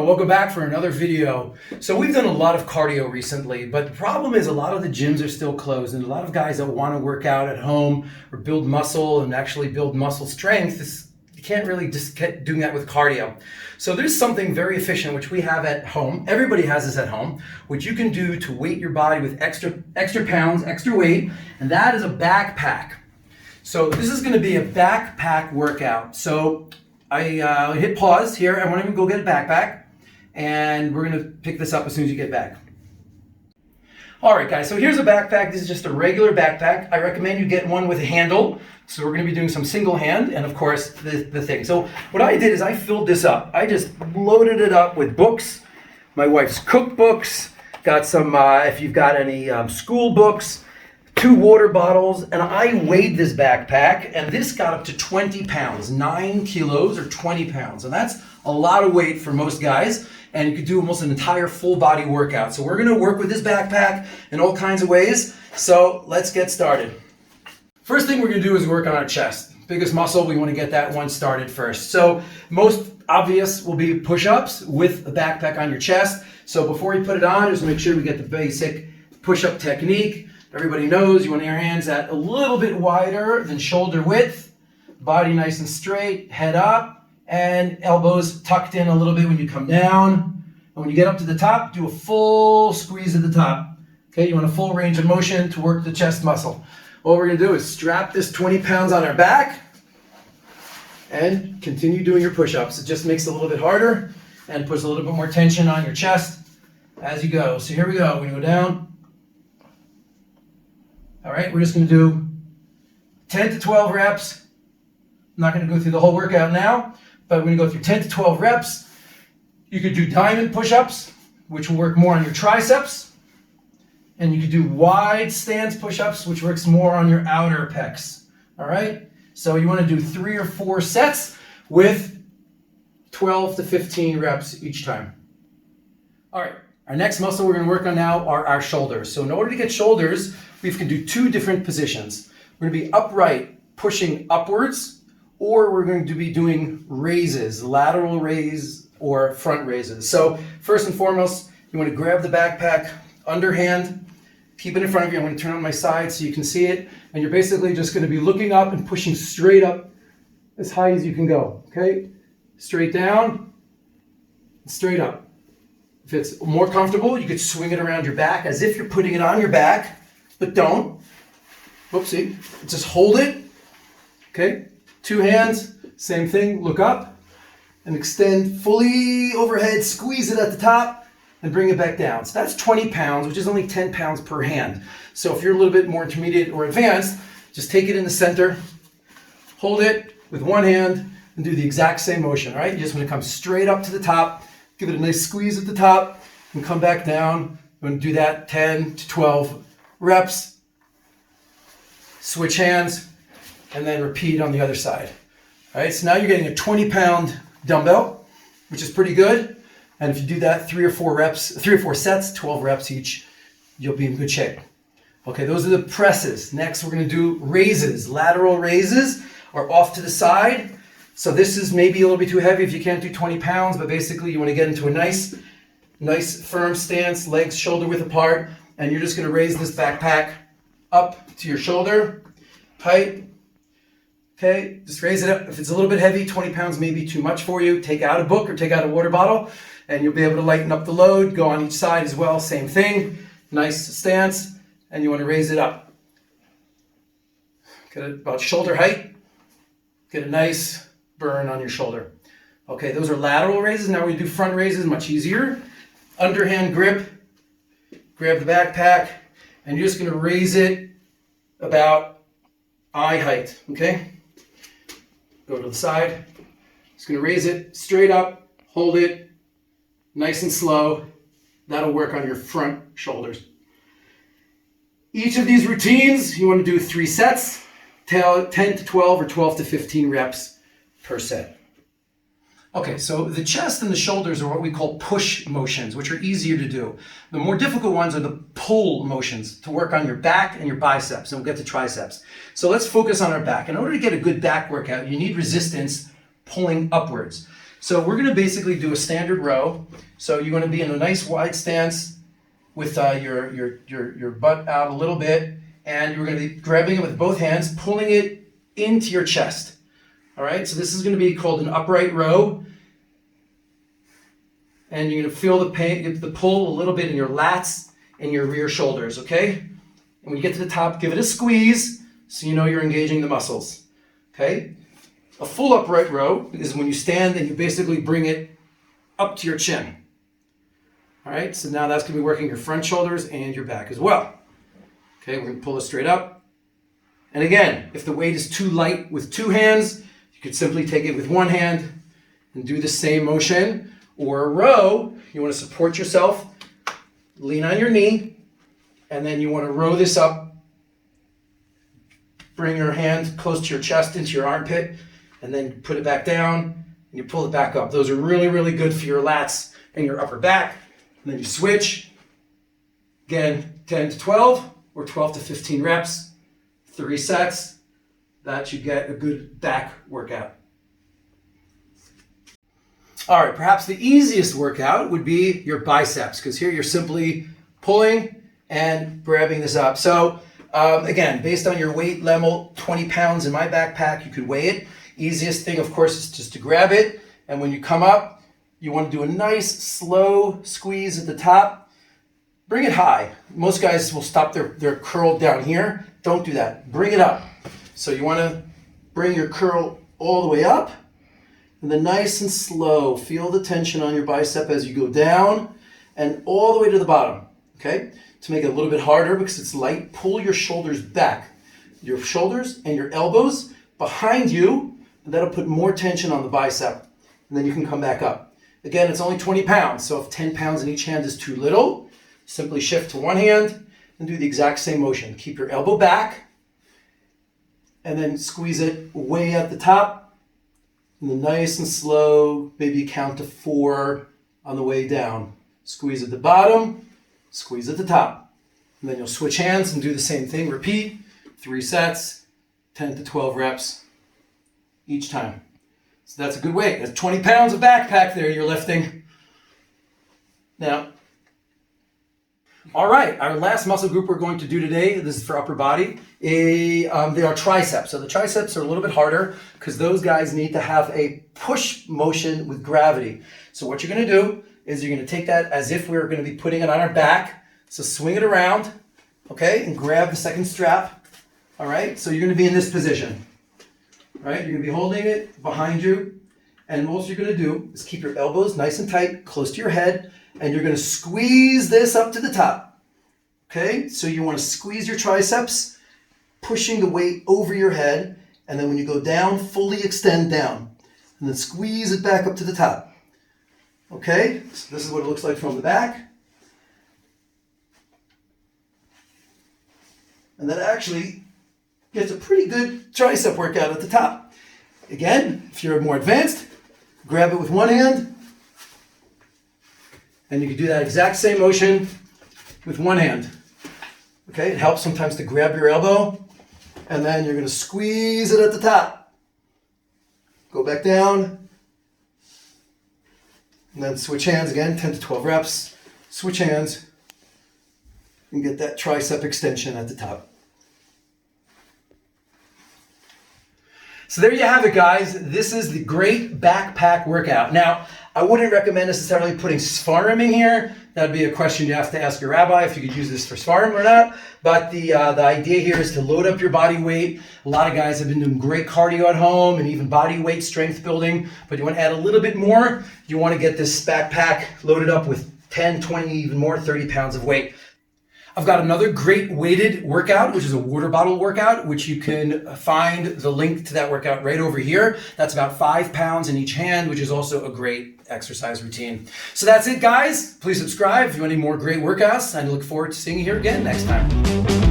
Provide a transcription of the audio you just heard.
welcome back for another video. So we've done a lot of cardio recently, but the problem is a lot of the gyms are still closed, and a lot of guys that want to work out at home or build muscle and actually build muscle strength, you can't really just get doing that with cardio. So there's something very efficient which we have at home. Everybody has this at home, which you can do to weight your body with extra pounds, extra weight, and that is a backpack. So this is going to be a backpack workout. So I hit pause here. I want to go get a backpack, and we're going to pick this up as soon as you get back. All right, guys, so here's a backpack. This is just a regular backpack. I recommend you get one with a handle. So we're going to be doing some single hand and, of course, the thing. So what I did is I filled this up. I just loaded it up with books, my wife's cookbooks, got some, if you've got any school books, 2 water bottles, and I weighed this backpack, and this got up to 20 pounds, 9 kilos or 20 pounds. And that's a lot of weight for most guys, and you could do almost an entire full body workout. So we're gonna work with this backpack in all kinds of ways. So let's get started. First thing we're gonna do is work on our chest. Biggest muscle, we wanna get that one started first. So most obvious will be push-ups with a backpack on your chest. So before you put it on, just make sure we get the basic push-up technique. Everybody knows you want your hands at a little bit wider than shoulder width, body nice and straight, head up, and elbows tucked in a little bit when you come down. And when you get up to the top, do a full squeeze at the top. Okay, you want a full range of motion to work the chest muscle. What we're gonna do is strap this 20 pounds on our back and continue doing your push-ups. It just makes it a little bit harder and puts a little bit more tension on your chest as you go. So here we go, we go down. All right, we're just gonna do 10 to 12 reps. I'm not gonna go through the whole workout now, but we're gonna go through 10 to 12 reps. You could do diamond push-ups, which will work more on your triceps. And you could do wide stance push-ups, which works more on your outer pecs. All right, so you wanna do 3 or 4 sets with 12 to 15 reps each time. All right, our next muscle we're gonna work on now are our shoulders. So in order to get shoulders, we can do 2 different positions. We're gonna be upright, pushing upwards, or we're going to be doing raises, lateral raise or front raises. So first and foremost, you wanna grab the backpack, underhand, keep it in front of you. I'm gonna turn on my side so you can see it. And you're basically just gonna be looking up and pushing straight up as high as you can go, okay? Straight down, straight up. If it's more comfortable, you could swing it around your back as if you're putting it on your back, but don't. Whoopsie. Just hold it. Okay? 2 hands, same thing. Look up and extend fully overhead. Squeeze it at the top and bring it back down. So that's 20 pounds, which is only 10 pounds per hand. So if you're a little bit more intermediate or advanced, just take it in the center, hold it with one hand, and do the exact same motion. All right? You just want to come straight up to the top. Give it a nice squeeze at the top and come back down. You want to do that 10 to 12 reps. Switch hands and then repeat on the other side. All right, so now you're getting a 20-pound dumbbell, which is pretty good. And if you do that 3 or 4 sets, 12 reps each, you'll be in good shape. Okay, those are the presses. Next, we're going to do raises. Lateral raises are off to the side. So this is maybe a little bit too heavy if you can't do 20 pounds, but basically you want to get into a nice firm stance, legs shoulder width apart, and you're just going to raise this backpack up to your shoulder height. Okay, just raise it up. If it's a little bit heavy, 20 pounds may be too much for you. Take out a book or take out a water bottle, and you'll be able to lighten up the load. Go on each side as well, same thing. Nice stance, and you want to raise it up. Get it about shoulder height. Get a nice burn on your shoulder. Okay, those are lateral raises. Now we do front raises, much easier. Underhand grip, grab the backpack, and you're just gonna raise it about eye height, okay? Go to the side. Just gonna raise it straight up, hold it, nice and slow. That'll work on your front shoulders. Each of these routines, you wanna do 3 sets, 10 to 12 or 12 to 15 reps per set. Okay, so the chest and the shoulders are what we call push motions, which are easier to do. The more difficult ones are the pull motions to work on your back and your biceps, and we'll get to triceps. So let's focus on our back. In order to get a good back workout, you need resistance pulling upwards. So we're gonna basically do a standard row. So you're gonna be in a nice wide stance with your butt out a little bit, and you're gonna be grabbing it with both hands, pulling it into your chest. All right, so this is gonna be called an upright row. And you're gonna feel the pain, the pull a little bit in your lats and your rear shoulders, okay? And when you get to the top, give it a squeeze so you know you're engaging the muscles, okay? A full upright row is when you stand and you basically bring it up to your chin. All right, so now that's gonna be working your front shoulders and your back as well. Okay, we're gonna pull it straight up. And again, if the weight is too light with two hands, you could simply take it with one hand and do the same motion. Or a row, you wanna support yourself, lean on your knee, and then you wanna row this up. Bring your hand close to your chest into your armpit, and then put it back down, and you pull it back up. Those are really, really good for your lats and your upper back. And then you switch. Again, 10 to 12 or 12 to 15 reps, 3 sets. That should get a good back workout. All right, perhaps the easiest workout would be your biceps, because here you're simply pulling and grabbing this up. So again, based on your weight level, 20 pounds in my backpack, you could weigh it. Easiest thing, of course, is just to grab it. And when you come up, you want to do a nice slow squeeze at the top. Bring it high. Most guys will stop their curl down here. Don't do that. Bring it up. So you want to bring your curl all the way up. And then nice and slow, feel the tension on your bicep as you go down and all the way to the bottom, okay? To make it a little bit harder because it's light, pull your shoulders back. Your shoulders and your elbows behind you, and that'll put more tension on the bicep. And then you can come back up. Again, it's only 20 pounds, so if 10 pounds in each hand is too little, simply shift to one hand and do the exact same motion. Keep your elbow back, and then squeeze it way at the top. And then nice and slow, maybe count to 4 on the way down. Squeeze at the bottom, squeeze at the top. And then you'll switch hands and do the same thing. Repeat, 3 sets, 10 to 12 reps each time. So that's a good weight. That's 20 pounds of backpack there you're lifting. Now, all right, our last muscle group we're going to do today, this is for upper body, they are triceps. So the triceps are a little bit harder because those guys need to have a push motion with gravity. So what you're gonna do is you're gonna take that as if we were gonna be putting it on our back. So swing it around, okay, and grab the second strap, all right? So you're gonna be in this position, all right? You're gonna be holding it behind you, and all you're gonna do is keep your elbows nice and tight, close to your head, and you're gonna squeeze this up to the top, okay? So you wanna squeeze your triceps, pushing the weight over your head, and then when you go down, fully extend down, and then squeeze it back up to the top, okay? So this is what it looks like from the back. And that actually gets a pretty good tricep workout at the top. Again, if you're more advanced, grab it with one hand, and you can do that exact same motion with one hand. Okay, it helps sometimes to grab your elbow, and then you're gonna squeeze it at the top. Go back down, and then switch hands again, 10 to 12 reps. Switch hands, and get that tricep extension at the top. So there you have it, guys. This is the great backpack workout. Now, I wouldn't recommend necessarily putting Svarim in here. That'd be a question you have to ask your rabbi if you could use this for Svarim or not. But the idea here is to load up your body weight. A lot of guys have been doing great cardio at home and even body weight strength building, but you want to add a little bit more. You want to get this backpack loaded up with 10, 20, even more, 30 pounds of weight. I've got another great weighted workout, which is a water bottle workout, which you can find the link to that workout right over here. That's about 5 pounds in each hand, which is also a great exercise routine. So that's it, guys. Please subscribe if you want any more great workouts, and I look forward to seeing you here again next time.